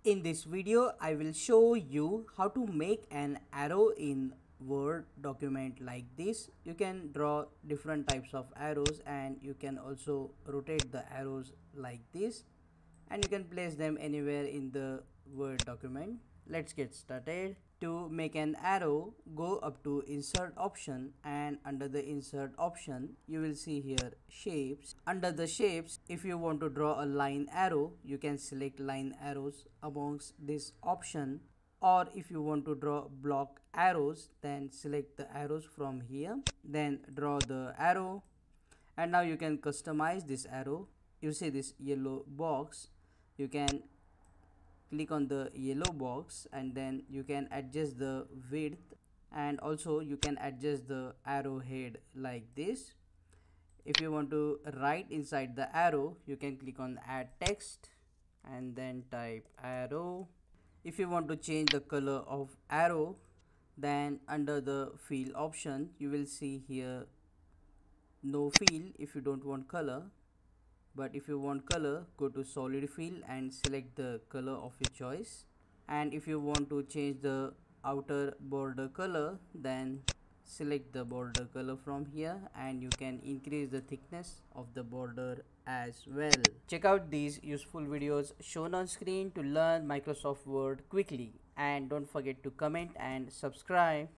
In this video, I will show you how to make an arrow in Word document like this. You can draw different types of arrows and you can also rotate the arrows like this, and you can place them anywhere in the Word document. Let's get started. To make an arrow, go up to insert option, and under the insert option you will see here shapes. Under the shapes, if you want to draw a line arrow, you can select line arrows amongst this option, or if you want to draw block arrows, then select the arrows from here, then draw the arrow. And now you can customize this arrow. You see this yellow box, you can click on the yellow box and then you can adjust the width, and also you can adjust the arrow head like this. If you want to write inside the arrow, you can click on add text and then type arrow. If you want to change the color of arrow, then under the fill option you will see here no fill if you don't want color, but if you want color, go to solid fill and select the color of your choice. And if you want to change the outer border color, then select the border color from here, and you can increase the thickness of the border as well. Check out these useful videos shown on screen to learn Microsoft Word quickly, and don't forget to comment and subscribe.